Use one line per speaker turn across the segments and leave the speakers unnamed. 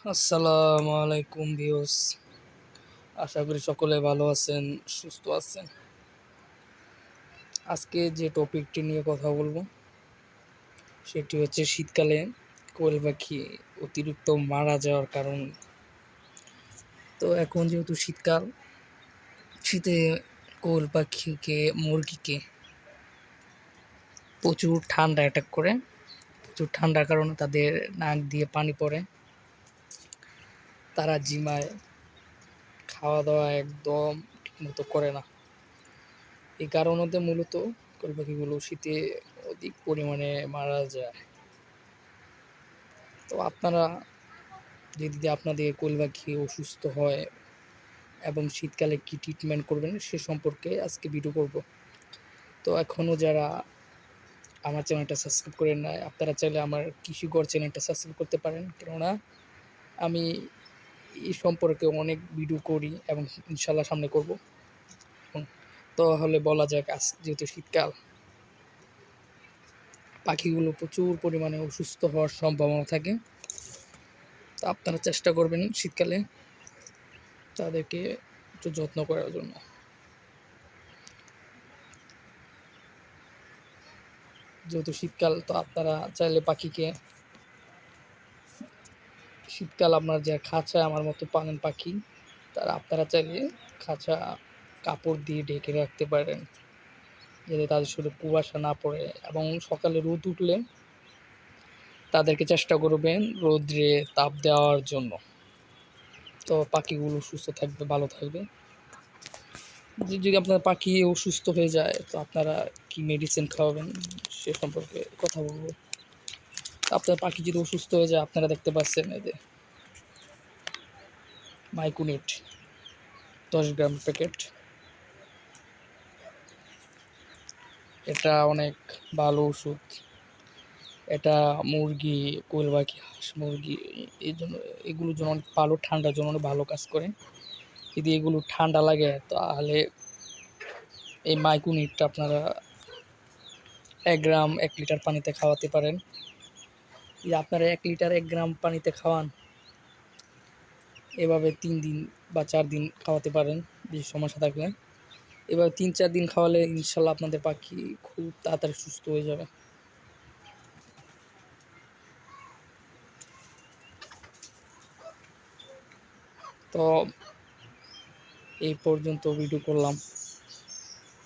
আসসালামু আলাইকুম ভিউস, আশা করি সকলে ভালো আছেন, সুস্থ আছেন। আজকে যে টপিকটি নিয়ে কথা বলবো সেটি হচ্ছে শীতকালে কোয়েল পাখি অতিরিক্ত মারা যাওয়ার কারণ। তো এখন যেহেতু শীতকাল, শীতে কোয়েল পাখিকে, মুরগিকে প্রচুর ঠান্ডা অ্যাটাক করে। প্রচুর ঠান্ডার কারণে তাদের নাক দিয়ে পানি পড়ে, তারা জিমায়, খাওয়া দাওয়া একদম ঠিকমতো করে না। এই কারণতে মূলত কোয়েল পাখিগুলো শীতে অধিক পরিমাণে মারা যায়। তো আপনারা যদি আপনাদের কোয়েল পাখি অসুস্থ হয় এবং শীতকালে কী ট্রিটমেন্ট করবেন সে সম্পর্কে আজকে ভিডিও করব। তো এখনও যারা আমার চ্যানেলটা সাবস্ক্রাইব করেন নাই, আপনারা চাইলে আমার কৃষিগড় চ্যানেলটা সাবস্ক্রাইব করতে পারেন, কেননা আমি এই সম্পর্কে অনেক ভিডিও করি এবং ইনশাল্লাহ সামনে করব। তাহলে বলা যাক, আজ যেহেতু শীতকাল, পাখিগুলো প্রচুর পরিমাণে অসুস্থ হওয়ার সম্ভাবনা থাকে। তো আপনারা চেষ্টা করবেন শীতকালে তাদেরকে একটু যত্ন করার জন্য। যেহেতু শীতকাল, তো আপনারা চাইলে পাখিকে, শীতকাল আপনার যে খাঁচা আমার মতো পালন পাখি, তারা আপনারা চাইলে খাঁচা কাপড় দিয়ে ঢেকে রাখতে পারেন, যাতে তাদের শরীরে কুয়াশা না পড়ে। এবং সকালে রোদ উঠলে তাদেরকে চেষ্টা করবেন রোদ্রে তাপ দেওয়ার জন্য। তো পাখিগুলো সুস্থ থাকবে, ভালো থাকবে। যদি আপনার পাখি অসুস্থ হয়ে যায়, তো আপনারা কি মেডিসিন খাওয়াবেন সে সম্পর্কে কথা বলবো। আপনার পাখি যদি অসুস্থ হয়ে যায়, আপনারা দেখতে পাচ্ছেন এদের মাইকুনিট 10 গ্রাম প্যাকেট, এটা অনেক ভালো ওষুধ। এটা মুরগি, কোয়েল পাখি, হাঁস মুরগি, এই জন্য এগুলোর জন্য অনেক ভালো, ঠান্ডার জন্য অনেক ভালো কাজ করে। যদি এগুলো ঠান্ডা লাগে তাহলে এই মাইকুনিটটা আপনারা 1 গ্রাম 1 লিটার পানিতে খাওয়াতে পারেন। যদি আপনারা 1 লিটার 1 গ্রাম পানিতে খাওয়ান, এভাবে 3 দিন বা 4 দিন খাওয়াতে পারেন বেশি সমস্যা থাকলে। এভাবে 3-4 দিন খাওয়ালে ইনশাল্লাহ আপনাদের পাখি খুব তাড়াতাড়ি সুস্থ হয়ে যাবে। তো এই পর্যন্ত ভিডিও করলাম।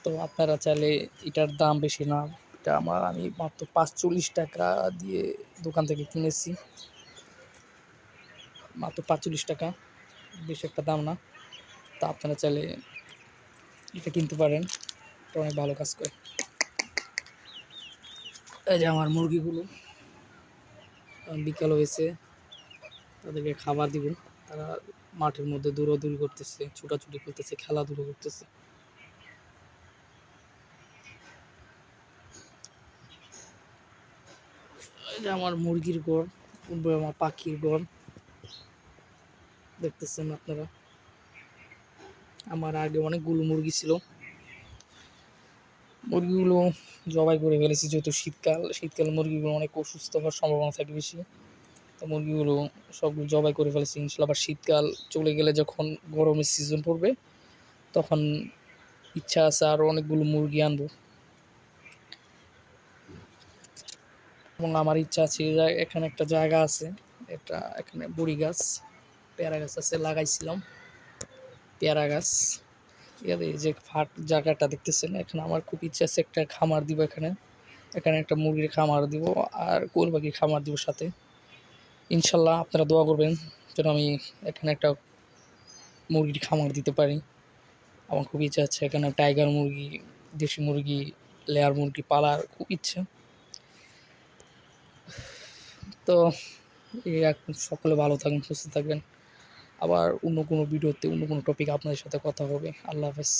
তো আপনারা চাইলে, এটার দাম বেশি না, এটা আমি মাত্র 45 টাকা দিয়ে দোকান থেকে কিনেছি, মাত্র 45 টাকা, বেশি একটা দাম না। তা আপনারা চাইলে এটা কিনতে পারেন, এটা অনেক ভালো কাজ করে। এই যে আমার মুরগিগুলো, বিকাল হয়েছে, তাদেরকে খাবার দিব। তারা মাঠের মধ্যে দৌড়াদৌড়ি করতেছে, ছুটাছুটি করতেছে, খেলাধুলো করতেছে। এই যে আমার মুরগির ঘর, আমার পাখির ঘর দেখতেছেন আপনারা। আমার আগে অনেকগুলো মুরগি ছিল, মুরগিগুলো জবাই করে ফেলেছি। যেহেতু শীতকাল মুরগিগুলো অনেক অসুস্থ হওয়ার সম্ভাবনা থাকে বেশি, তো মুরগিগুলো সবগুলো জবাই করে ফেলেছি। ইনশাল্লাহ আবার শীতকাল চলে গেলে, যখন গরমের সিজন পড়বে, তখন ইচ্ছা আছে আরও অনেকগুলো মুরগি আনবো। এবং আমার ইচ্ছা আছে, এখানে একটা জায়গা আছে, এখানে বড়ি গাছ, পেয়ারা গাছ আছে, লাগাইছিলাম পেয়ারা গাছ। এই যে জায়গাটা দেখতেছেন, এখানে আমার খুব ইচ্ছা আছে একটা খামার দিব এখানে। এখানে একটা মুরগির খামার দিব আর কোয়েল পাখির খামার দিব সাথে। ইনশাল্লাহ আপনারা দোয়া করবেন যেন আমি এখানে একটা মুরগির খামার দিতে পারি। আমার খুব ইচ্ছা আছে এখানে টাইগার মুরগি, দেশি মুরগি, লেয়ার মুরগি পালার খুব ইচ্ছা। তো এখন সকলে ভালো থাকবেন, সুস্থ থাকবেন। আবার অন্য কোনো ভিডিওতে, অন্য কোনো টপিক আপনাদের সাথে কথা হবে। আল্লাহ হাফেজ।